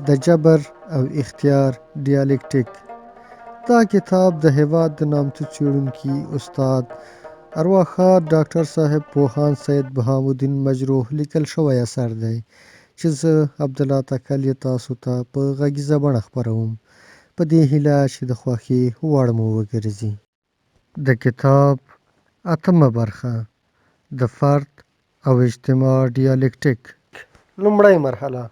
د جبر او اختیار ډیالکټیک. دا کتاب د هېواد د نامتو څېړونکي استاد ارواښاد ډاکټر صاحب پوهاند سید بهاءالدین مجروح لیکل شوی اثر دی چې زه عبدالله تکل یې تاسو ته په غږیزه بڼه خپروم په دې هیله چې د خوښې وړ مو وګرځي. د کتاب 8مه برخه د فرد او اجتماع ډیالکټیک. لومړۍ مرحله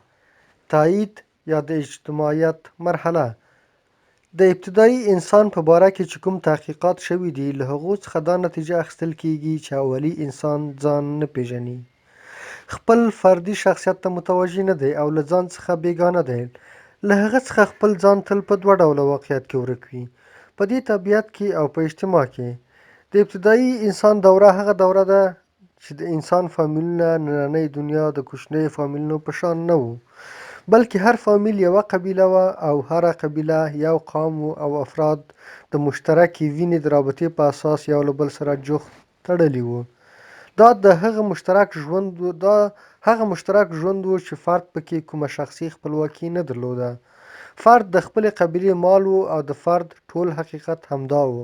تایید یا د اجتماعیت مرحله. د ابتدایي انسان په باره کې چې کوم تحقیقات شوي دي له هغو څخه دا نتیجه اخیستل کیږي چې اولي انسان ځان نه پیژني، خپل فردي شخصیت ته متوجه نه دی او له ځان څخه بیګانه دی. له هغه څخه خپل ځان تل په دوه ډوله واقعیت کې ورک وي، په دې طبیعت کې او په اجتماع کې. د ابتدایي انسان دوره هغه دوره ده چې د انسان فامیلونه نننۍ دنیا د کوچنیو فامیلونو په شان نه وو، بلکې هر فامیل یوه قبیله وه او هره قبیله یو قام و او افراد د مشترکې وینې د رابطې په اساس یو له بل سره جوخت تړلي وو. دا هغه مشترک ژوند و چې فرد پکې کومه شخصي خپلواکي نه درلوده. فرد د خپلې قبیلې مال و او د فرد ټول حقیقت همدا و.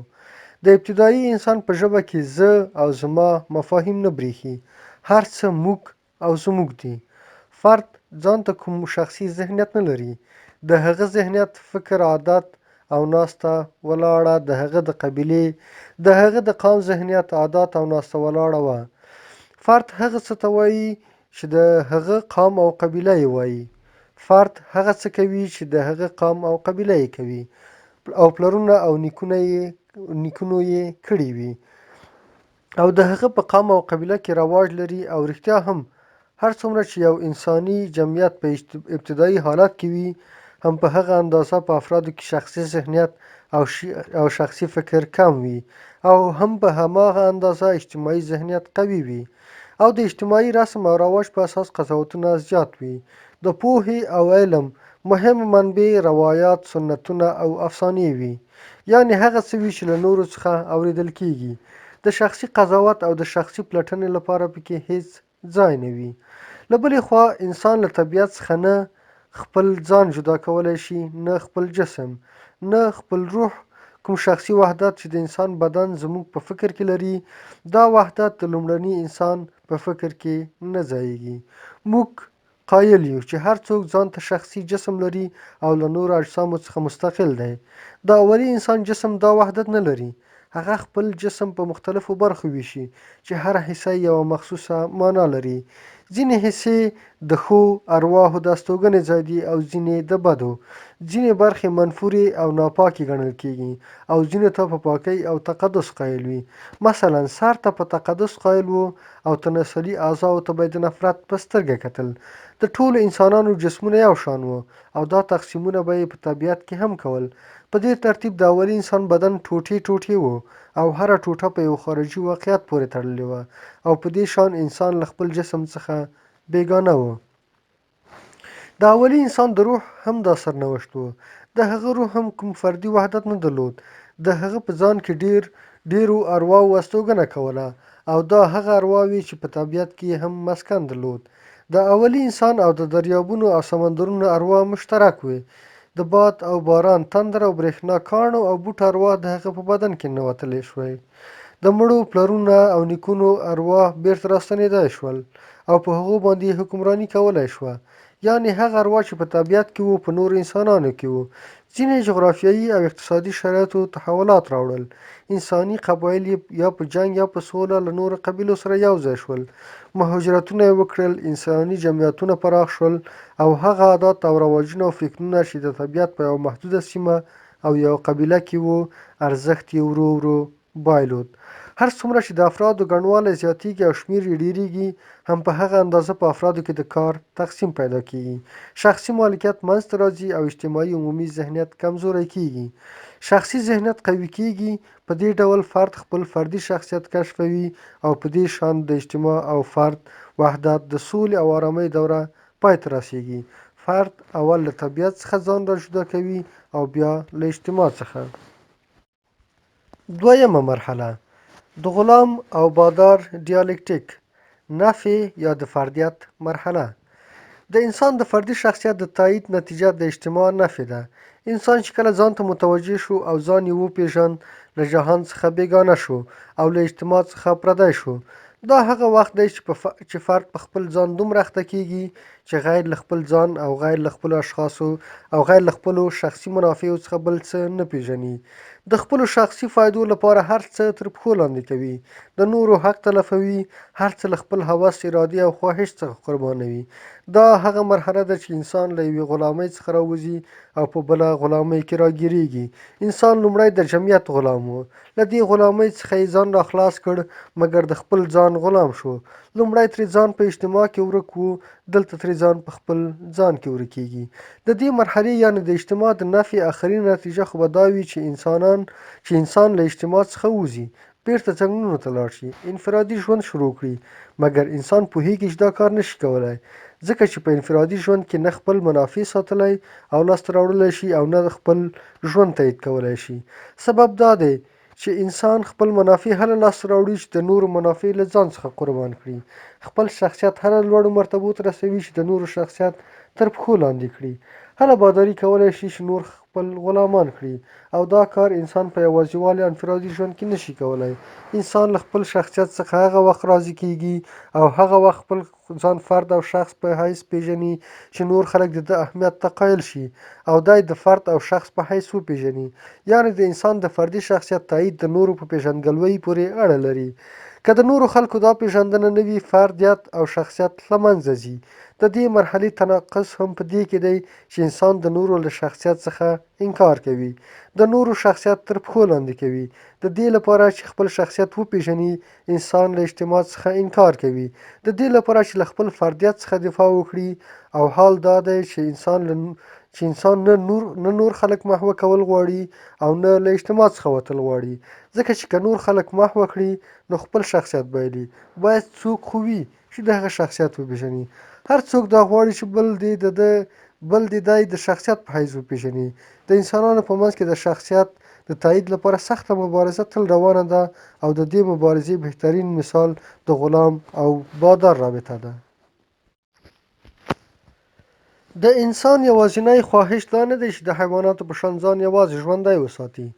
د ابتدایي انسان په ژبه کې زه او زما مفاهیم نه برېښي، هر څه موږ او زموږ دي. فرد ځان ته کوم شخصي ذهنیت نه لري، د هغه ذهنیت، فکر، عادت او ناسته ولاړه د هغه د قبیلې، د هغه د قام ذهنیت، عادت او ناسته ولاړه وه. فرد هغه څه ته وایي چې د هغه قام او قبیله یې وایي. فرد هغه څه کوي چې د هغه قام او قبیله یې کوي او پلرونه او نیکونو یې کړي وي او د هغه په قام او قبیله کې رواج لري. او رښتیا هم هر څومره چې یو انساني جمعیت په ابتدایي حالت کې وي، هم په هغه اندازه په افرادو کې شخصي ذهنیت او شخصي فکر کم وي او هم په هماغه اندازه اجتماعي ذهنیت قوي وي او د اجتماعي رسم او رواج په اساس قضاوتونه زیات وي. د پوهې او علم مهمه منبع روایات، سنتونه او افسانې وي، یعنې هغه څه وي چې له نورو څخه اورېدل کیږي. د شخصي قضاوت او د شخصي پلټنې لپاره پکې هیڅ ځای نه وي. له بلې خوا انسان له طبیعت څخه نه خپل ځان جدا کولی شي، نه خپل جسم، نه خپل روح. کوم شخصي وحدت چې د انسان بدن زموږ په فکر کې لري، دا وحدت د لومړني انسان په فکر کې نه ځایېږي. موږ قایل یو چې هر څوک ځان ته شخصي جسم لري او له نورو اجسامو څخه مستقل دی. د اولي انسان جسم دا وحدت نه لري. هغه خپل جسم په مختلفو برخو ویشي چې هر حصه یوه مخصوصه معنا لري. ځینې حصې د ښو ارواحو د استوګنې ځای دي او ځینې د بدو. ځینې برخې منفورې او ناپاکې ګڼل کېږي او ځینو ته په پاکۍ او تقدس قایل وي. مثلا سر ته په تقدس قایل وو او تناسلي اعضاو ته به یې د نفرت په سترګه کتل. د ټولو انسانانو جسمونه یو شان وو او دا تقسیمونه به یې په طبیعت کې هم کول. په دې ترتیب د اولي انسان بدن ټوټې ټوټې وو او هره ټوټه په یو خارجي واقعیت پورې تړلې وه او په دې شان انسان له خپل جسم څخه بیګانه و. د اولي انسان د روح هم دا سرنوشت و. د هغه روح هم کوم فردي وحدت نه درلود. د هغه په ځان کې ډېرو ارواو استوګنه کوله او دا هغه ارواوې چې په طبیعت کې هم مسکن درلود. د اولي انسان او د دریابونو او سمندرونو اروا مشترک وي. د باد او باران، تندر او برېښنا، کاڼو او بوټو اروا د هغه په بدن کې ننوتلی شوی. د مړو پلرونو او نیکونو اروا بیرته راستنېدای شول او په هغو باندې یې حکمراني کولی شوه. یعنې هغه اروا چې په طبیعت کې وو په نورو انسانانو کې وو. ځینې جغرافیایي او اقتصادي شرایطو تحولات راوړل. انساني قبایل یا په جنګ یا په سوله له نورو قبیلو سره یو ځای شول. مهاجرتونه یې وکړل. انساني جمعیتونه پراخ شول او هغه عادات او رواجونه او فکرونه چې د طبیعت په یوه محدوده سیمه او یوه قبیله کې وو، ارزښت یې ورو ورو بایلود. هر څومره چې د افرادو ګڼوالی زیاتیږي او شمېر یې ډېرېږي، هم په هغه اندازه په افرادو کې د کار تقسیم پیدا کېږي. شخصي مالکیت منځته راځي او اجتماعي عمومي ذهنیت کمزوری کېږي. شخصي ذهنیت قوي کېږي. په دې ډول فرد خپل فردي شخصیت کشفوي او په دې شان د اجتماع او فرد وحدت د سولې او ارامۍ دوره پای ته رسېږي. فرد اول له طبیعت څخه ځان را جدا کوي او بیا له اجتماع څخه. دویمه مرحله د غلام او بادار ډیالکټیک. نفي یا د فردیت مرحله. د انسان د فردي شخصیت د تایید نتیجه د اجتماع نفي ده. انسان چې کله ځان ته متوجه شو او ځان یې وپېژند، له جهان څخه بېګانه شو او له اجتماع څخه پردی شو. دا هغه وخت دی چې فرد په خپل ځان دومره اخته کېږي چې غیر له خپل ځان او غیر له خپلو اشخاصو او غیر له خپلو شخصي منافعو څخه بل څه نه پېژني. د خپلو شخصي فایدو لپاره هر څه تر پښو لاندې کوي، د نورو حق تلفوي، هر څه له خپل هوس، ارادې او خواهش څخه قربانوي. دا هغه مرحله ده چې انسان له یوې غلامۍ څخه راوځي او په بله غلامۍ کې راګیرېږي. انسان لومړی د جمعیت غلام و. له دې غلامۍ څخه یې ځان راخلاص کړ، مګر د خپل ځان غلام شو. لومړی ترې ځان په اجتماع کې ورک و، دلته ترې ځان په خپل ځان کې ورکېږي. د دې مرحلې یعنې د اجتماع د نفي آخري نتیجه خو به دا وي چې انسان له اجتماع څخه وځي، بېرته ځنګلونو ته لاړ شي، انفرادي ژوند شروع کړي. مګر انسان پوهېږي چې دا کار نشي کولی، ځکه چې په انفرادي ژوند کې نه خپل منافع ساتلی او لاسته راوړلی شي او نه خپل ژوند تایید کولی شي. سبب دا دی چې انسان خپل منافع هله لاسته راوړي چې د نورو منافع له ځان څخه قربان کړي. خپل شخصیت هله لوړو مرتبو ته رسوي چې د نورو شخصیت تر پښو لاندې کړي. هله باداري کولی شي چې نور خپل غلامان کړي، او دا کار انسان په یوازیوالي او انفرادي ژوند کې نشي کولی. انسان له خپل شخصیت څخه هغه وخت راضي کېږي او هغه وخت خپل ځان فرد او شخص په حیث پېژني چې نور خلک د ده اهمیت ته قایل شي او دی د فرد او شخص په حیث وپېژني. یعنې د انسان د فردي شخصیت تایید د نورو په پېژندګلوۍ پورې اړه لري. که د نورو خلکو دا پېژندنه نه وي، فردیت او شخصیت له منځه ځي. د دې مرحلې تناقض هم په دې کې دی چې انسان د نورو له شخصیت څخه انکار کوي، د نورو شخصیت تر پښو لاندې کوي. د دې لپاره چې خپل شخصیت وپېژني، انسان له اجتماع څخه انکار کوي. د دې لپاره چې له خپل فردیت څخه دفاع وکړي. او حال دا دی چې انسان نه نور خلک محوه کول غواړي او نه له اجتماع څخه وتل غواړي. ځکه چې که نور خلک محوه کړي، نو خپل شخصیت بایلي. باید څوک خو وي چې د هغه شخصیت وپېژني. هر څوک دا غواړي چې بل دې دی د شخصیت په حیث وپېژني. د انسانانو په منځ کې د شخصیت د تایید لپاره سخته مبارزه تل روانه ده، او د دې مبارزې بهترین مثال د غلام او بادار رابطه ده. د انسان یوازینی خواهش دا نه دی چې د حیواناتو په شان ځان یوازې ژوندی وساتي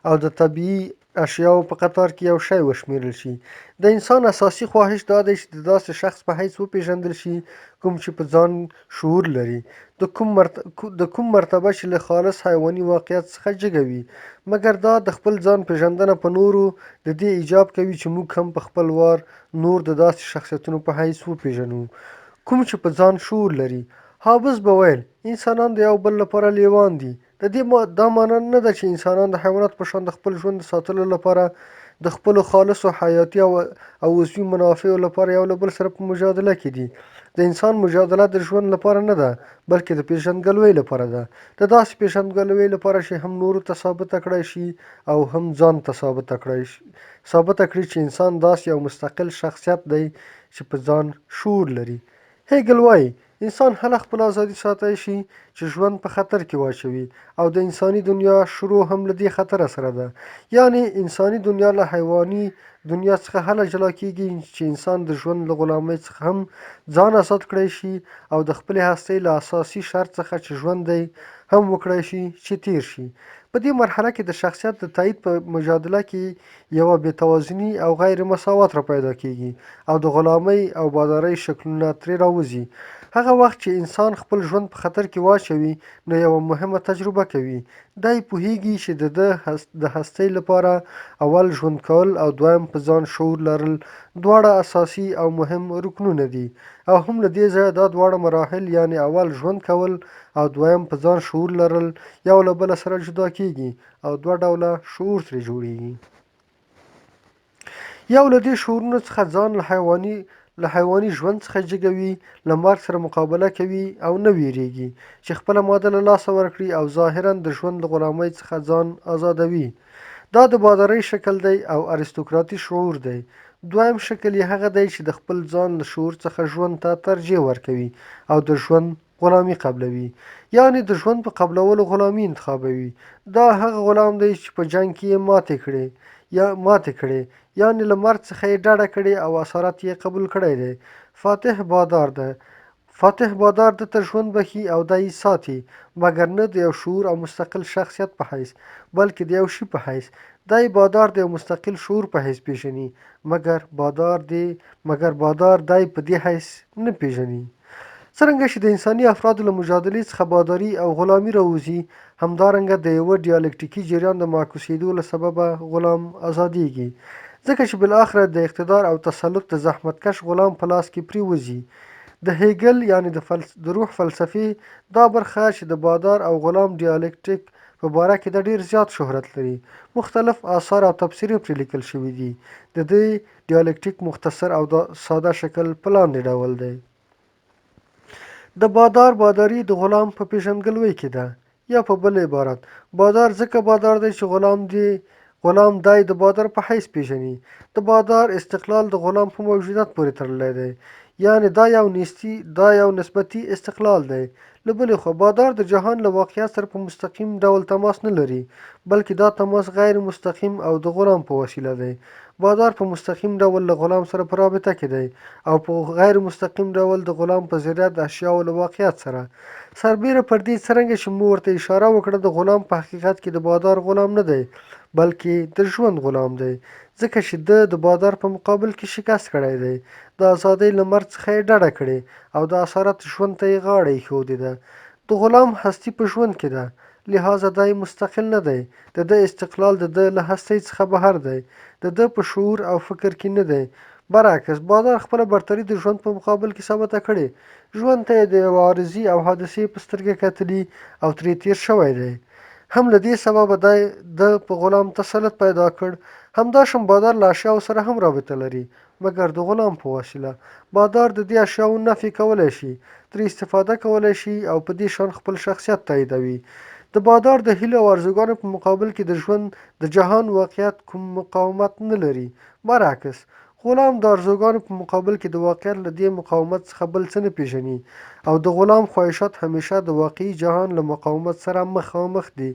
او د طبیعي اشیاو په قطار کې یو شی وشمیرل شي. د انسان اساسي خواهش دا دی چې د داسې شخص په حیث وپېژندل شي کوم چې په ځان شعور لري، د کوم مرتبه چې له خالص حیواني واقعیت څخه جګه وي. مګر دا د خپل ځان پېژندنه په نورو د دې ایجاب کوي چې موږ هم په خپل وار نور د داسې شخصیتونو په حیث وپېژنو کوم چې په ځان شعور لري. هابس به ویل انسانان د یو بل لپاره لیوان دي. دا معنی نه ده چې انسانان د حیواناتو په شان د خپل ژوند د ساتلو لپاره د خپلو خالصو حیاتي او عضوي منافعو لپاره یو له بل سره په مجادله کې دي. د انسان مجادله د ژوند لپاره نه ده، بلکې د پېژندګلوۍ لپاره ده. د داسې پېژندګلوۍ لپاره چې هم نورو ته ثابته کړی شي او هم ځان ته ثابته کړي چې انسان داسې یو مستقل شخصیت دی چې په ځان شعور لري. هیګل وایي انسان هله خپل ازادي ساتلی شي چې ژوند په خطر کې واچوي، او د انساني دنیا شروع هم له دې خطره سره ده. یعنې انساني دنیا له حیواني دنیا څخه هله جلا کېږي چې انسان د ژوند له غلامۍ څخه هم ځان آزاد کړی شي او د خپلې هستۍ له اساسي شرط څخه چې ژوند دی هم وکړی شي چې تیر شي. په دې مرحله کې د شخصیت د تایید په مجادله کې یوه بېتوازني او غیر مساوات را پیدا کېږي او د غلامۍ او بادارۍ شکلونه ترې راوځي. هغه وخت چې انسان خپل ژوند په خطر کې واچوي، نو یوه مهمه تجربه کوي. دی پوهېږي چې د هستۍ لپاره اول ژوند کول او دویم په ځان شعور لرل دواړه اساسي او مهم رکنونه دي، او هم له دې ځایه دا دواړه مراحل یعنې اول ژوند کول او دویم په ځان شعور لرل یو له بله سره جدا کېږي او دوه ډوله شعور ترې جوړېږي. یو له دې شعورونو څخه ځان له حیواني ژوند څخه جګوي، له مرګ سره مقابله کوي او نه ویریږي چې خپله ماده له لاسه ورکړي او ظاهراً د ژوند له غلامۍ څخه ځان آزادوي. دا د بادارۍ شکل دی او ارستوکراتي شعور دی. دویم شکل یې هغه دی چې د خپل ځان له شعور څخه ژوند ته ترجیح ورکوي او د ژوند غلامي قبلوي، یعنې د ژوند په قبلولو غلامي انتخابوي. دا هغه غلام دی چې په جنګ کې یې ماتې کړې، یعنې له مرګ څخه یې ډډه کړې او اسارت یې قبول کړی دی. فاتح بادار ده. فاتح بادار ده ته ژوند بښي او دا یې ساتي، مګر نه د یو شعور او مستقل شخصیت په حیث، بلکې د یو شي په حیث. دا یې بادار د یو مستقل شعور په حیث پیژني، مګر بادار دا یې په دې حیث نه پیژني. څرنګه چې د انساني افرادو له مجادلې څخه باداري او غلامي راوځي، همدارنګه د یوه ډیالکټیکي جریان د معکوسېدو له سببه غلام ازادېږي، ځکه چې بالاخره د اقتدار او تسلط د زحمتکش غلام په لاس کې پرېوځي. د هیګل یعنې د روح فلسفې دا برخه چې د بادار او غلام ډیالکټیک په باره کې دا ډېر زیات شهرت لري. مختلف آثار او تبصرې پرې لیکل شوي دي. د دې ډیالکټیک مختصر او ساده شکل په لاندې ډول دی: د بادار باداري د غلام په پیژندګلوۍ کې ده، یا په بل عبارت بادار ځکه بادار دی چې غلام دی د بادار په حیث پیژني. د بادار استقلال د غلام په موجودیت پورې تړلی دی، یعنې دا یو نسبتي استقلال دی. له بلې خوا بادار د جهان له واقعیت سره په مستقیم ډول تماس نه لري، بلکې دا تماس غیر مستقیم او د غلام په وسیله دی. بادار په مستقیم ډول له غلام سره په رابطه کې دی، او په غیر مستقیم ډول د غلام په ذریعه د اشیاو له واقعیت سره. سربیره پر دې څرنګه چې مو ورته اشاره وکړه، د غلام په حقیقت کې د بادار غلام نه دی، بلکې د ژوند غلام دی، ځکه چې ده د بادار په مقابل کې شکست کړی دی، د ازادۍ له مرګ څخه یې ډډه کړې او د اسارت ژوند ته یې غاړه ایښودې ده. د غلام هستي په ژوند کې ده، لهذا دا یې مستقل نه دی. د ده استقلال د ده له هستۍ څخه بهر دی، د ده په شعور او فکر کې نه دی. برعکس بادار خپله برتري د ژوند په مقابل کې ثابته کړې. ژوند ته یې د یوه عارضي او حادثې په سترګه کتلي او ترې تېر شوی دی. هم له دې سببه ده په غلام تسلط پیدا کړ. همداشان بادار له اشیاو سره هم رابطه لري، مګر د غلام په وسیله. بادار د دې اشیاو نفي کولی شي، ترې استفاده کولی شي او په دې شان خپل شخصیت تاییدوي. د بادار د هیلو او ارزوګانو په مقابل کې د جهان واقعیت کوم مقاومت نه لري. برعکس غلام د ارزوګانو په مقابل کې د واقعیت له دې مقاومت څخه بل څه نه پیژني، او د غلام خواهشات همیشه د واقعي جهان له مقاومت سره مخامخ دي.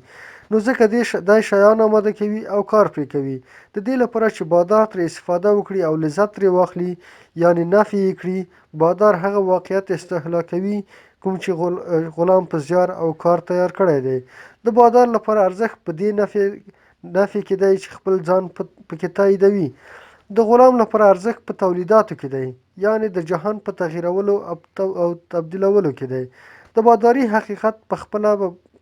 نو ځکه دا شیان آماده کوي او کار پرې کوي، د دې لپاره چې بادار ترې استفاده وکړي او لذت ترې واخلي، یعنې نفي یې کړي. بادار هغه واقعیت استهلاکوي کوم چې غلام په زیار او کار تیار کړی دی. د بادار لپاره ارزښت په دې نفي کې دی چې خپل ځان پکې تاییدوي. د غلام لپاره ارزښت په تولیداتو کې دی، یعنې د جهان په تغییرولو او تبدیلولو کې دی. د باداري حقیقت په خپله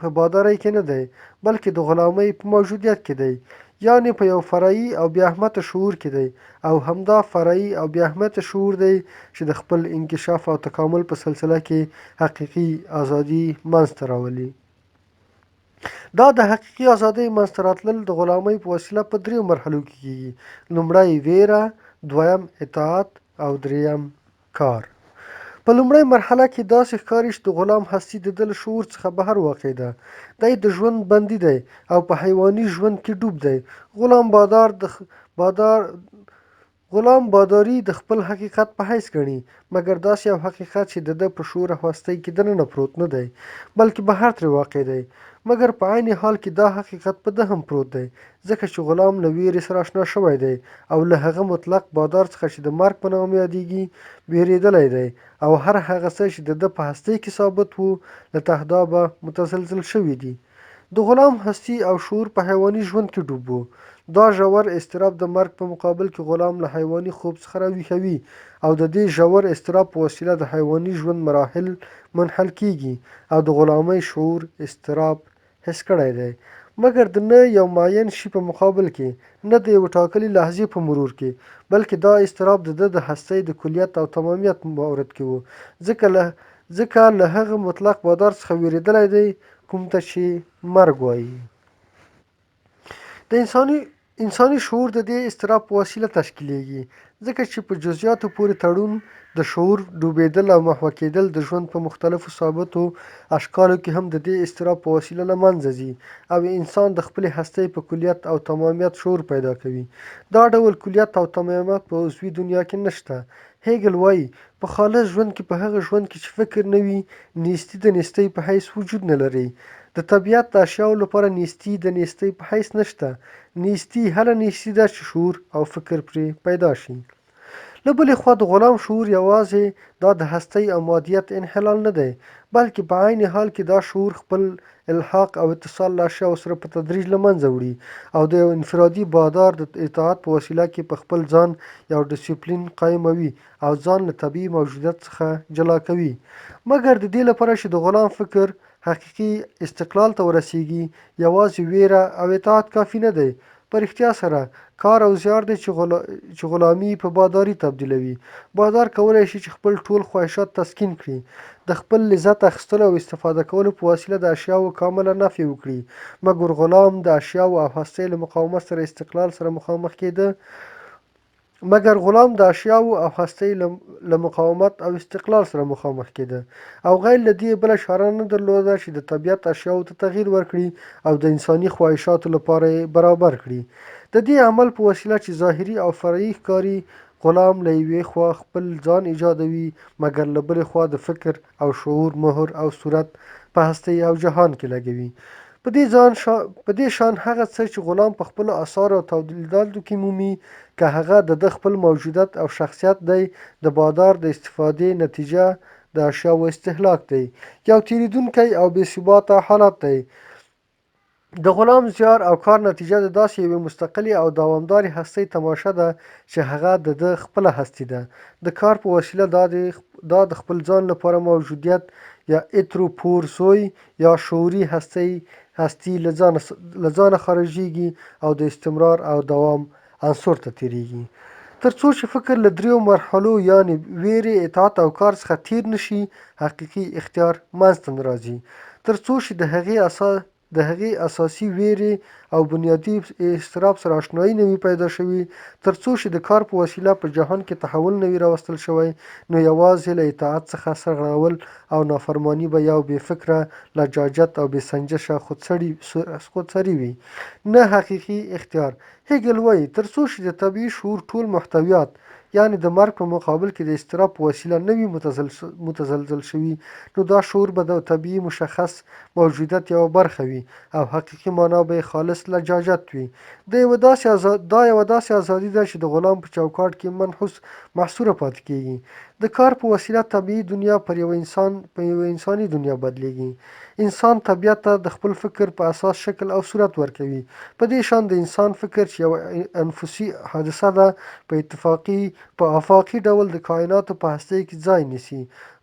په بادارۍ کې نه دی، بلکې د غلامۍ په موجودیت کې دی، یعنې په یو فرعي او بې اهمیته شعور کې دی، او همدا فرعي او بې اهمیته شعور دی چې د خپل انکشاف او تکامل په سلسله کې حقیقي ازادي منځته راولي. دا د حقیقي ازادۍ منځته راتلل د غلامۍ په وسیله په 3 مرحلو کې کیږي: لومړی ویره، دویم اطاعت او دریم کار. په لومړۍ مرحله کې داسې ښکاري چې د غلام هستي د ده له شعور څخه بهر واقع ده. دی د ژوند بندي دی او په حیواني ژوند کې ډوب دی. غلام باداري د خپل حقیقت په حیث ګڼي، مګر داسې یو حقیقت چې د ده په شعور او هستۍ کې دننه پروت نه دی، بلکې بهر ترې واقع دی. مګر په عین حال کې دا حقیقت په ده هم پروت دی، ځکه چې غلام له ویرې سره اشنا شوی دی او له هغه مطلق بادار څخه چې د مرګ په نامه یادیږي ویرېدلی دی، او هر هغه څه چې د ده په هستۍ کې ثابت وو له تهدابه متزلزل شوي دي. د غلام هستي او شعور په حیواني ژوند کې ډوب وو. دا ژور اضطراب د مرګ په مقابل کې غلام له حیواني خوب څخه راویښوي، او د دې ژور اضطراب په وسیله د حیواني ژوند مراحل منحل کیږي، او د غلامۍ شعور اضطراب حس کړی دی، مګر د نه یو معین شي په مقابل کې، نه د یوې ټاکلې لحظې په مرور کې، بلکې دا اضطراب د ده د هستۍ د کلیت او تمامیت مورد کې وو، ځکه له هغه مطلق بادار څخه ویرېدلی دی کوم ته چې مرګ وایي. د انساني شعور د دې اضطراب په وسیله تشکیلیږي، ځکه چې په جزئیاتو پورې تړون د شعور ډوبېدل او محوه کېدل د ژوند په مختلفو ثابتو اشکالو کې هم د دې اضطراب په وسیله له منځه ځي، او انسان د خپلې هستۍ په کلیت او تمامیت شعور پیدا کوي. دا ډول کلیت او تمامیت په عضوي دنیا کې نشته. هیګل وایي په خالص ژوند کې، په هغه ژوند کې چې فکر نه وي، نیستي د نیستۍ په حیث وجود نه لري. د طبیعت د اشیاو لپاره نیستي د نیستۍ په حیث نشته. نیستي هله نیستي ده چې شعور او فکر پرې پیدا شي. له بلې خوا د غلام شعور یوازې دا د هستۍ او مادیت انحلال نه دی، بلکې په عین حال کې دا شعور خپل الحاق او اتصال له اشیاو سره په تدریج له منځه وړي او د یو انفرادي بادار د اطاعت په وسیله کې په خپل ځان یو ډیسپلین قایموي او ځان له طبیعي موجودیت څخه جلا کوي. مګر د دې لپاره چې د غلام فکر حقیقي استقلال ته ورسیږي، یوازې ویره او اطاعت کافي نه دی. په رښتیا سره کار او زیار دی چې غلامي په باداري تبدیلوي. بادار کولی شي چې خپل ټول خواهشات تسکین کړي، د خپل لذت اخیستلو او استفاده کولو په وسیله د اشیاو کامله نفي وکړي، مګر غلام د اشیاو او هستۍ له مقاومت سره استقلال سره مخامخ کېده. او غیر له دې بله چاره نه درلوده چې د طبیعت اشیاو ته تغییر ورکړي او د انساني خواهشاتو لپاره یې برابر کړي. د دې عمل په وسیله چې ظاهري او فرعي ښکاري، غلام له یوې خوا خپل ځان ایجادوي، مګر له بلې خوا د فکر او شعور مهر او صورت په هستۍ او جهان کې لګوي. په دې شان هغه څه چې غلام په خپلو اثارو او تولیداتو کې مومي، که هغه د ده خپل موجودیت او شخصیت دی، د بادار د استفادې نتیجه د اشیاو استهلاک دی، یو تیریدونکی او بې ثباته حالت دی. د غلام زیار او کار نتیجه د داسې یوې مستقلې او دوامدارې هستۍ تماشه ده چې هغه د ده خپله هستي ده. د کار په وسیله دا د خپل ځان لپاره موجودیت یا اتروپورسوی یا شعوري هستي له ځانه خارجېږي او د استمرار او دوام عنصر ته تیریږي. تر څو چې فکر له دریو مرحلو یعنې ویرې، اطاعت او کار څخه تیر نشي، حقیقي اختیار منځته نه راځي. تر څو چې د هغې اساسي ویرې او بنیادي اضطراب سره اشنایي نه وي پیدا شوې، تر څو چې د کار په وسیله په جهان کې تحول نه وي راوستل شوی، نو یوازې له اطاعت څخه سرغړول او نافرماني به یو بې فکره، لجاجت او بې سنجشه خودسري وي، نه حقیقي اختیار. هیګل وایي تر څو چې د طبیعي شعور ټول محتویات، یعنې د مرګ په مقابل کې د اضطراب په وسیله نه وي متزلزل شوي، نو دا شعور به د طبیعي مشخص موجودیت یوه برخه وي او حقیقي معنا به یې خالص لجاجت وي. دا یوه داسې ازادي ده چې د غلام په چوکاټ کې محصوره پاتې کېږي. د کار په وسیله طبیعي دنیا په یوه انساني دنیا بدلېږي. انسان طبیعت ته د خپل فکر په اساس شکل او صورت ورکوي. په دې شان د انسان فکر چې یوه انفسي حادثه ده، په افاقي ډول د کائناتو په هستۍ کې ځای نیسي.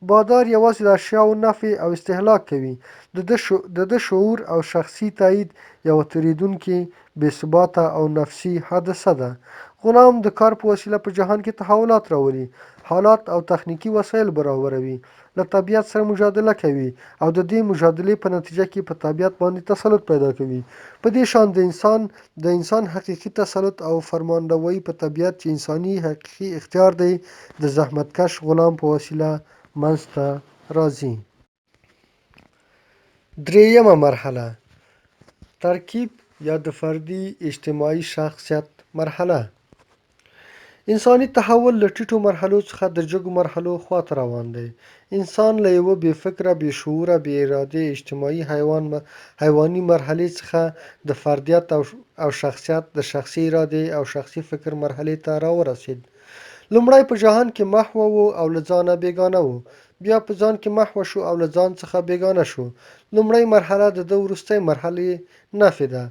بادار یوازې د اشیاو نفي او استهلاک کوي. د ده شعور او شخصي تایید یوه تېرېدونکې، بې ثباته او نفسي حادثه ده. غلام د کار په وسیله په جهان کې تحولات راولي، حالات او تخنیکي وسایل برابروي، له طبیعت سره مجادله کوي او د دې مجادلې په نتیجه کې په طبیعت باندې تسلط پیدا کوي. په دې شان د انسان حقیقي تسلط او فرمانروایی په طبیعت چې انساني حقیقي اختیار دی، د زحمتکش غلام په وسیله منځته راځي. درېیمه مرحله: ترکیب یا د فردي اجتماعي شخصیت مرحله. انساني تحول له ټیټو مرحلو څخه د جګو مرحلو خواته روان دی. انسان له یوه بې فکره، بې شعوره، بې ارادې اجتماعي حیواني مرحلې څخه د فردیت او شخصیت، د شخصي ارادې او شخصي فکر مرحلې ته راورسېد. لومړی په جهان کې محو و او له ځانه بېګانه و، بیا په ځان کې محو شو او له ځان څخه بېګانه شو. لومړۍ مرحله د ده وروستۍ مرحلې نفي ده.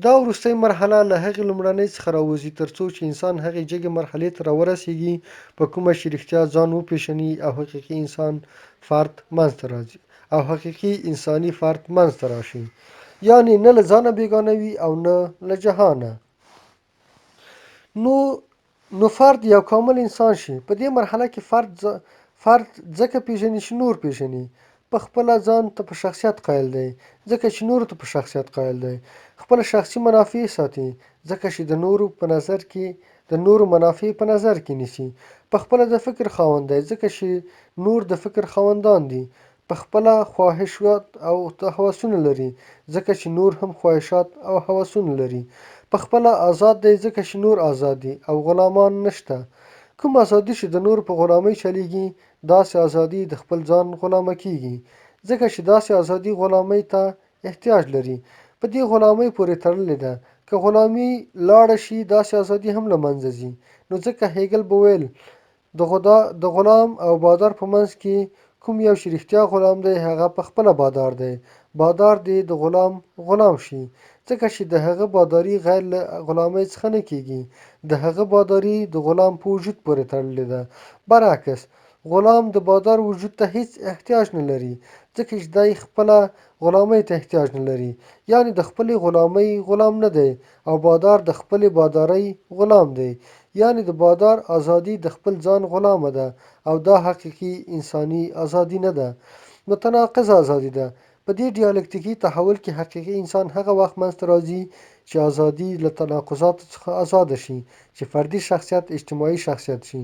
دا وروستۍ مرحله له هغې لومړنۍ څخه راوځي تر څو چې انسان هغې جګې مرحلې ته راورسېږي په کومه چې رښتیا ځان وپېژني او حقیقي انساني فرد منځته راشي، یعنې نه له ځانه بېګانه وي او نه له جهانه. نو فرد یو کامل انسان شي. په دې مرحله کې فرد ځکه پېژني چې نور پېژني، په خپله ځان ته په شخصیت قایل دی ځکه چې نورو ته په شخصیت قایل دی، خپله شخصي منافع ساتي ځکه چې د نورو منافع په نظر کې نیسي، په خپله د فکر خاوند دی ځکه چې نور د فکر خاوندان دي، په خپله خواهشات او هوسونه لري ځکه چې نور هم خواهشات او هوسونه لري، په خپله آزاد دی ځکه چې نور آزاد دي او غلامان نشته. کوم ازادي چې د نورو په غلامۍ چلیږي، داسې ازادي د خپل ځان غلامه کیږي ځکه چې داسې ازادي غلامۍ ته احتیاج لري. په دې غلامۍ پورې تړلې ده که غلامي لاړه شي داسې ازادي هم له منځه ځي. نو ځکه هیګل به ویل د غلام او بادار په منځ کې کوم یو چې رښتیا غلام دی هغه په خپله بادار دی. بادار دې د غلام غلام شي ځکه چې د هغه باداري غیر له غلامۍ څخه نه کیږي. د هغه باداري د غلام په وجود پورې تړلې ده. برعکس غلام د بادار وجود ته هیڅ احتیاج نه لري ځکه چې دی خپله غلامۍ ته احتیاج نه لري. یعنې د خپلې غلامۍ غلام نه دی او بادار د خپلې بادارۍ غلام دی. یعنې د بادار ازادي د خپل ځان غلامه ده او دا حقیقي انساني ازادي نه ده، متناقضه ازادي ده. په دې ډیالکټیکي تحول کې حقیقي انسان هغه وخت منځته راځي چې ازادي له تناقضاتو څخه ازاده شي، چې فردي شخصیت اجتماعي شخصیت شي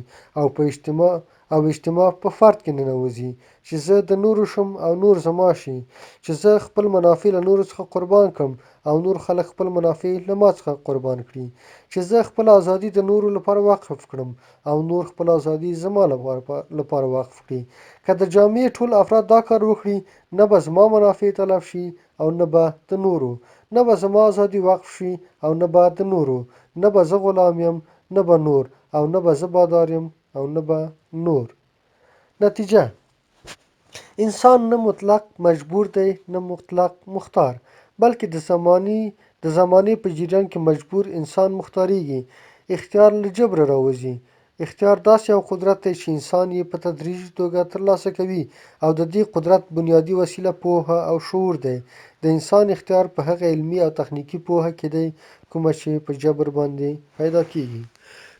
او اجتماع په فرد کې ننوځي چې زه د نورو شم او نور زما شي، چې زه خپل منافع له نورو څخه قربان کړم او نور خلک خپل منافع له ما څخه قربان کړي، چې زه خپل ازادي د نورو لپاره وقف کړم او نور خپل ازادي زما لپاره وقف کړي. که د جامعې ټول افراد دا کار وکړي نه به زما منافع تلف شي او نه به د نورو، نه به زما ازادي وقف شي او نه به د نورو، نه به زه غلام یم نه به نور، او نه به زه بادار یم او نه به نور. نتیجه: انسان نه مطلق مجبور دی نه مطلق مختار، بلکې د زمانې په جریان کې مجبور انسان مختاریږي. اختیار له جبره راوځي. اختیار داسې یو قدرت دی چې انسان یې په تدریجي توګه ترلاسه کوي او د دې قدرت بنیادي وسیله پوهه او شعور دی. د انسان اختیار په هغه علمي او تخنیکي پوهه کې دی کومه چې په جبر باندې پیدا کیږي.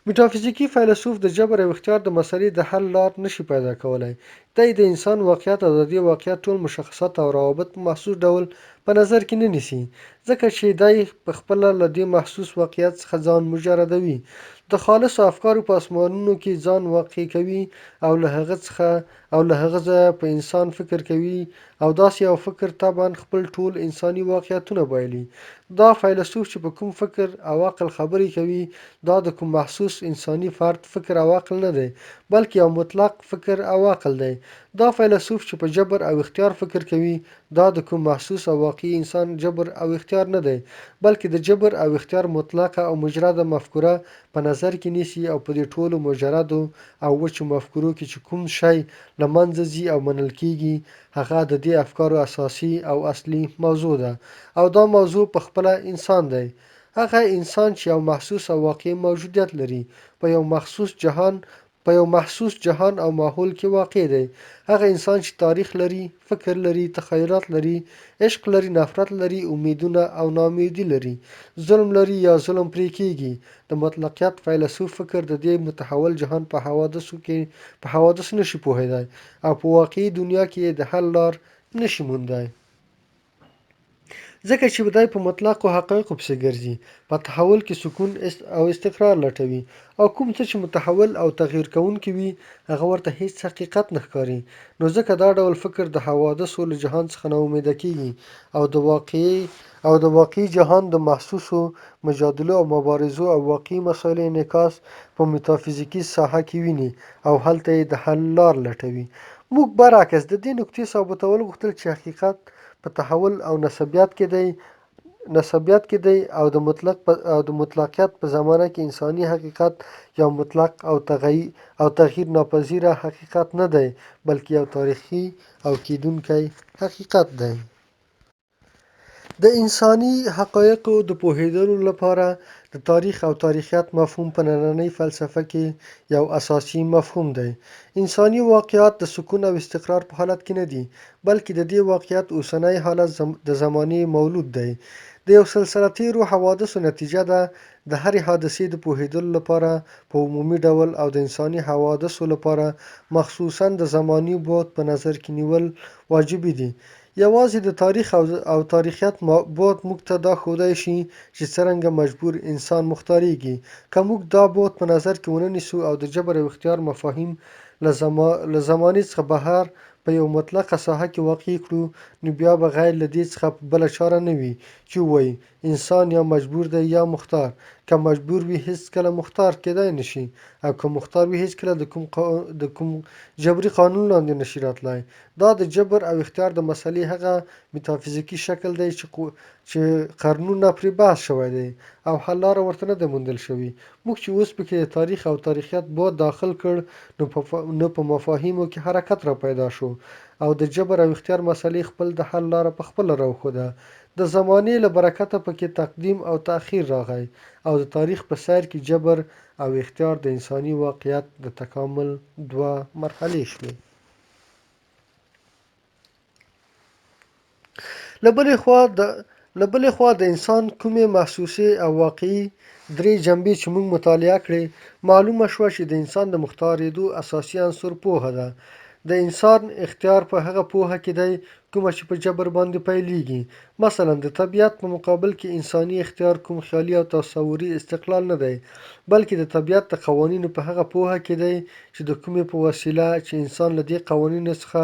میټافیزیکي فیلسوف د جبر او اختیار د مسئلې د حل لار نشي پیدا کولی. دی د انسان واقعیت او د دې واقعیت ټول مشخصات او روابط په محسوس ډول په نظر کې نه نیسي، ځکه چې دی په خپله له دې محسوس واقعیت څخه ځان مجردوي، د خالصو افکارو په اسمانونو کې ځان واقع کوي او له هغه ځایه په انسان فکر کوي او داسې یو فکر طبعا خپل ټول انساني واقعیتونه بایلي. دا فیلسوف چې په کوم فکر او عقل خبرې کوي دا د کوم محسوس انساني فرد فکر او عقل نه دی بلکې یو مطلق فکر او عقل دی. دا فیلسوف چې په جبر او اختیار فکر کوي دا د کوم محسوس او واقعي انسان جبر او اختیار نه دی بلکې د جبر او اختیار مطلقه او مجرده مفکوره په نظر کې نیسي او په دې ټولو مجردو او وچو مفکورو کې چې کوم شی له منځه ځي او منل کیږي هغه د دې افکارو اساسي او اصلي موضوع ده او دا موضوع په خپله انسان دی. هغه انسان چې یو محسوس او واقعي موجودیت لري په یو محسوس جهان او ماحول کې واقع دی. هغه انسان چې تاریخ لري، فکر لري، تخیلات لري، عشق لري، نفرت لري، امیدونه او ناامیدي لري، ظلم لري یا ظلم پرې کیږي. د مطلقیت فیلسوف فکر د دې متحول جهان په حوادثو نشي پوهیدای او په واقعي دنیا کې د حل لار نشي موندای، ځکه چې دی په مطلقو حقایقو پسې ګرځي، په تحول کې سکون او استقرار لټوي او کوم څه چې متحول او تغییر کوونکي وي هغه ورته هیڅ حقیقت نه ښکاري. نو ځکه دا ډول فکر د حوادثو له جهان څخه ناامیده کیږي او د واقعي جهان د محسوسو مجادلو او مبارزو او واقعي مسایلو انعکاس په میتافیزیکي ساحه کې ویني او هلته یې د حل لار لټوي. موږ برعکس د دې نکتې ثابتول غوښتل چې حقیقت په تحول او نسبیت کې دی او د مطلقیت په زمانه کې انساني حقیقت یو مطلق او تغییر ناپذیره حقیقت نه دی بلکې یو تاریخي او کیدونکی حقیقت دی. د انساني حقایقو د پوهیدلو لپاره د تاریخ او تاریخیت مفهوم په نننۍ فلسفه کې یو اساسي مفهوم دی. انساني واقعیت د سکون او استقرار په حالت کې نه دي بلکې د دې واقعیت اوسنی حالت د زمانې مولود دی، د یو سلسله تیرو حوادثو نتیجه ده. د هرې حادثې د پوهیدلو لپاره په عمومي ډول او د انساني حوادثو لپاره مخصوصاً د زماني بعد په نظر کې نیول واجبي دي. یوازې د تاریخ او تاریخیت بعد موږ ته دا ښودی شي چې څرنګه مجبور انسان مختاریږي. که موږ دا بعد په نظر کې ونه نیسو او د جبر او اختیار مفاهیم له زمانې څخه بهر په یو مطلقه ساحه کې واقع کړو نو بیا به غیر له دې څخه بله چاره نه وي چې ووایي انسان یا مجبور دی یا مختار. که مجبور وي هیڅکله مختار کیدای نشي، او که مختار وي هیڅکله د کوم جبري قانون لاندې نشي راتلی. دا د جبر او اختیار د مسئلې هغه میتافیزیکي شکل دی چې قرنونه پرې بحث شوی دی او حل لاره ورته نه ده موندل شوې. موږ چې اوس پکې د تاریخ او تاریخیت بعد داخل کړ، نو په مفاهیمو کې حرکت را پیدا شو او د جبر او اختیار مسئلې خپل د حل لاره پخپله راوښوده. د زمانې له برکته پکې تقدیم او تأخیر راغی او د تاریخ په سیر کې جبر او اختیار د انساني واقعیت د تکامل دوه مرحلې شوې. له بلې خوا د انسان کومې محسوسې او واقعي درې جنبې چې موږ مطالعه کړې، معلومه شوه چې د انسان د مختارېدو اساسي عنصر پوهه ده. د انسان اختیار په هغه پوهه کې دی کومه چې په جبر باندې پیلېږي. مثلا د طبیعت په مقابل کې انساني اختیار کوم خیالي او تصوري استقلال نه دی، بلکې د طبیعت د قوانینو په هغه پوهه کې دی چې د کومې په وسیله چې انسان له دې قوانینو څخه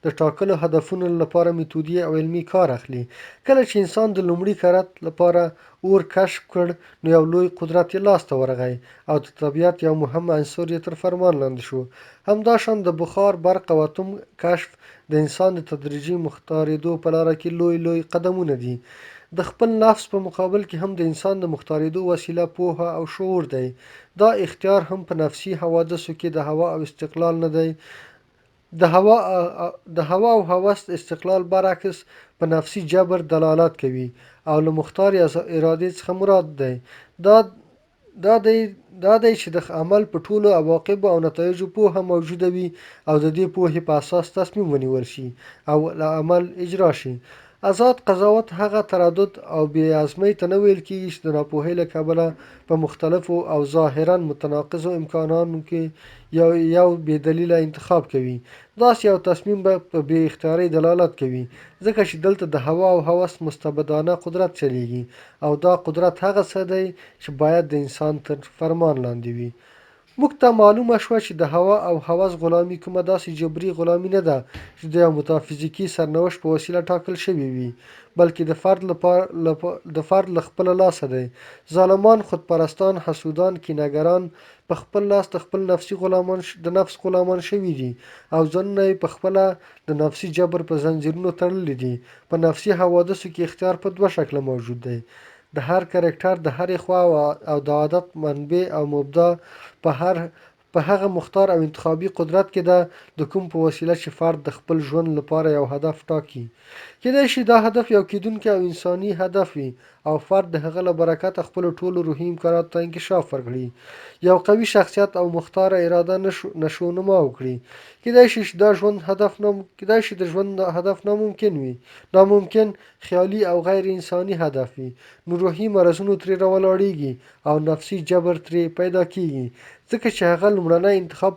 د ټاکلو هدفونو لپاره میتودي او علمي کار اخلي. کله چې انسان د لومړي کرت لپاره اور کشف کړ، نو یو لوی قدرت یې لاسته ورغی او د طبیعت یو مهم عنصر یې تر فرمان لاندې شو. همداشان د بخار، برق او اتوم کشف د انسان د تدریجي مختارېدو په لاره کې لوی قدمونه دي. د خپل نفس په مقابل کې هم د انسان د مختارېدو وسیله پوهه او شعور دی. دا اختیار هم په نفسي حوادثو کې د هوا او استقلال نه دی. د هوا او هوس استقلال برعکس په نفسي جبر دلالت کوي او له مختارې ارادې څخه مراد دی دا دی چې د عمل په ټولو عواقبو او نتایجو پوهه موجوده وي او د دې پوهې په اساس تصمیم ونیول شي او له عمل اجرا شي. آزاد قضاوت هغه تردد او بې ازمۍ ته نه ویل کېږي چې د ناپوهۍ له کبله په مختلفو او ظاهراً متناقضو امکاناتو کې یو بې دلیله انتخاب کوي. داسې یو تصمیم به په بې اختیارۍ دلالت کوي، ځکه چې دلته د هوا او هوس مستبدانه قدرت چلیږي او دا قدرت هغه څه دی چې باید د انسان تر فرمان لاندې وي. موږ ته معلومه شوه چې د هوا او هوس غلامي کومه داسې جبري غلامي نه ده چې د یو متافیزیکي سرنوشت په وسیله ټاکل شوې وي، بلکې د فرد له خپله لاسه دی. ظالمان، خودپرستان، حسودان، کینهګران په خپل لاس د خپل نفس غلامان شوي دي او ځانونه یې په خپله د نفسي جبر په زنځیرونو تړلي دي. په نفسي حوادثو کې اختیار په دوه شکله موجود دی. د هر کرکټر د هرې خوا او د عادت منبع او مبدا په هغه مختار او انتخابي قدرت کې ده د کوم په وسیله چې فرد د خپل ژوند لپاره یو هدف ټاکي. کېدای شي دا هدف یو کېدونکی او انساني هدف وي او فرد د هغه له برکته خپلو ټولو روحي امکاناتو ته انکشاف ورکړي، یو قوي شخصیت او مختاره اراده نشو نما وکړي. کېدای شي د ژوند هدف ناممکن، خیالي او غیر انساني هدف وي، نو روحي مرزونه ترې راولاړېږي او نفسي جبر ترې پیدا کېږي، ځکه چې هغه لومړنی انتخاب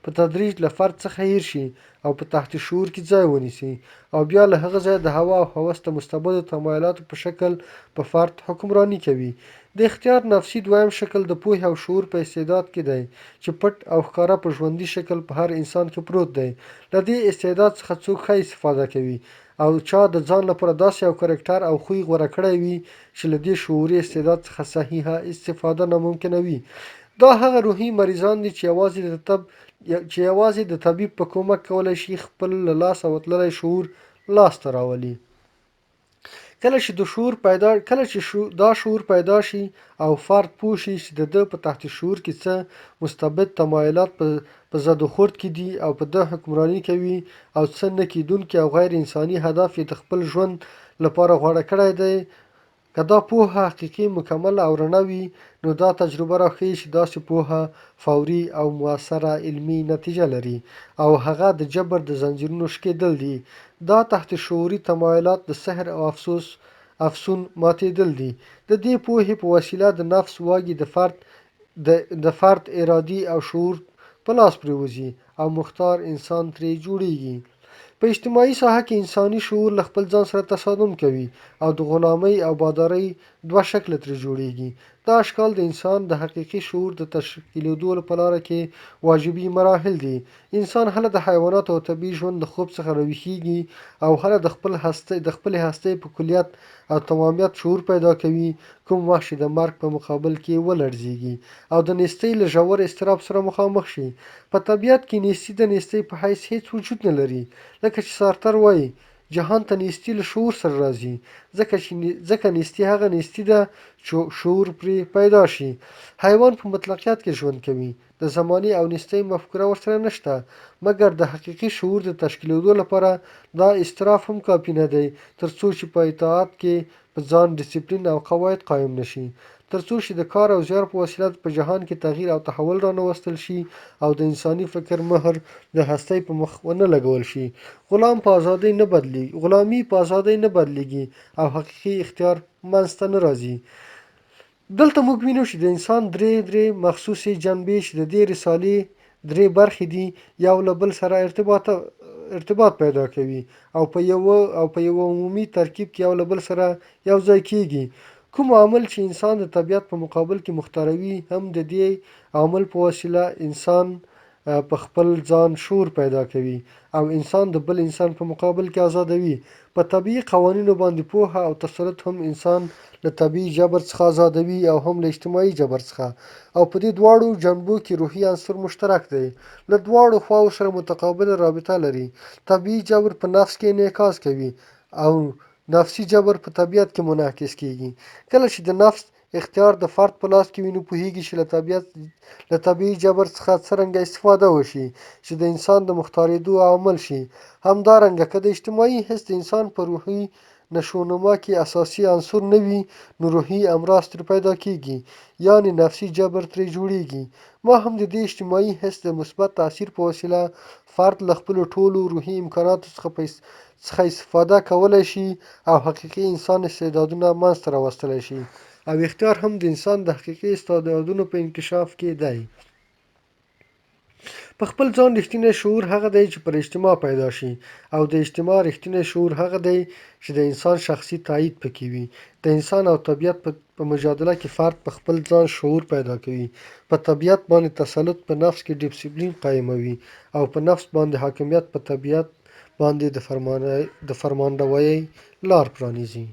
په تدریج له فرد څخه هیر شي او په تحت شعور کې ځای ونیسي او بیا له هغه ځایه د هوا او هوس د مستبدو تمایلاتو په شکل په فرد حکمراني کوي. د اختیار نفسي دویم شکل د پوهې او شعور په استعداد کې دی چې پټ او ښکاره په ژوندي شکل په هر انسان کې پروت دی. له دې استعداد څخه څوک ښه استفاده کوي او چا د ځان لپاره داسې یو کرکټر او خوی غوره کړی وي چې له دې شعوري استعداد څخه صحیحه استفاده ناممکنه وي. دا هغه روحي مریضان دي چې یوازې د طبیب په کومک کولی شي خپل له لاسه وتللی شعور لاسته راولي. کله چې دا شعور پیدا شي او فرد پوه شي چې د ده په تحت شعور کې څه مستبد تمایلات په زد و خورد کې دي او په ده حکمراني کوي او څه نه کېدونکی او غیر انساني هدف یې د خپل ژوند لپاره غوره کړی دی، که دا پوهه حقیقي، مکمله او رڼه وي، نو دا تجربه راښيي چې داسې پوهه فوري او مؤثره علمي نتیجه لري او هغه د جبر د زنځیرونو شکېدل دي. دا تحت شعوري تمایلات د سحر او افسون ماتېدل دي. د دې پوهې په وسیله د نفس واګې د فرد ارادي او شعور په لاس پرېوځي او مختار انسان ترې جوړېږي. په اجتماعي ساحه کې انساني شعور له خپل ځان سره تصادم کوي او د غلامۍ او بادارۍ دوه شکله ترې جوړیږي. دا اشکال د انسان د حقیقي شعور د تشکیلېدو په لاره کې واجبي مراحل دي. انسان هله د حیواناتو او طبیعي ژوند د خوب څخه راویښېږي او هله د خپلې هستۍ په کلیت او تمامیت شعور پیدا کوي، کوم وخت چې د مرګ په مقابل کې ولړزېږي او د نیستۍ له ژور اضطراب سره مخامخ شي. په طبیعت کې نیستي د نیستۍ په حیث هیڅ وجود نه لري، لکه چې سارتر وایي جهان ته نیستي له شعور سره راځي، ځکه نیستي هغه نیستي ده چې شعور پرې پیدا شي. حیوان په مطلقیت کې ژوند کوي، د زمانې او نیستۍ مفکوره ورسره نشته، مګر د حقیقي شعور د تشکیلېدو لپاره دا اضطراب هم کافي نه دی ترڅو چې په اطاعت کې په ځان ډیسپلین او قواعد قایم نشي، ترڅو چې د کار او زیار په وسیله په جهان کې تغییر او تحول رانوستل شي او د انساني فکر مهر د هستۍ په مخ ونه لګول شي. غلامي په ازادۍ نه بدلیږي او حقیقي اختیار منځته نه راځي. دلته موږ وینو چې د انسان درې مخصوصې جنبې چې د دې رسالې درې برخې دي یو له بل سره ارتباط پیدا کوي او په یوه عمومي ترکیب کې یو له بل سره یو ځای کیږي. کوم عامل چې انسان د طبیعت په مقابل کې مختاروي، هم د دې عامل په وسیله انسان په خپل ځان شعور پیدا کوي او انسان د بل انسان په مقابل کې ازادوي. په طبیعي قوانینو باندې پوهه او تسلط هم انسان له طبیعي جبر څخه ازادوي او هم له اجتماعي جبر څخه، او په دې دواړو جنبو کې روحي عنصر مشترک دی، له دواړو خواوو سره متقابله رابطه لري. طبیعي جبر په نفس کې انعکاس کوي او نفسي جبر په طبیعت کې منعکس کیږي. کله چې د نفس اختیار د فرد په لاس کې وي، نو پوهیږي چې له طبیعي جبر څخه څرنګه استفاده وشي چې د انسان د مختارېدو عامل شي. همدارنګه که د اجتماعي حس د انسان په روحي نشونما کې اساسي عنصر نه وي، نو روحي امراض ترې پیدا کیږي، یعنې نفسي جبر ترې جوړیږي. ما هم د دې اجتماعي حس د مثبت تاثیر په وسیله فرد له خپلو ټولو روحي امکاناتو څخه استفاده کولی شي او حقیقي انسان استعدادونه منځته راوستلی شي، او اختیار هم د انسان د حقیقي استعدادونو په انکشاف کې دی. په خپل ځان رښتینی شعور هغه دی چې پر اجتماع پیدا شي، او د اجتماع رښتینی شعور هغه دی چې د انسان شخصي تایید پکې وي. د انسان او طبیعت په مجادله کې فرد په خپل ځان شعور پیدا کوي، په طبیعت باندې تسلط، په نفس کې ډیسپلین قایموي او په نفس باندې حاکمیت په طبیعت باندې د فرمانروایۍ لار پرانیزي.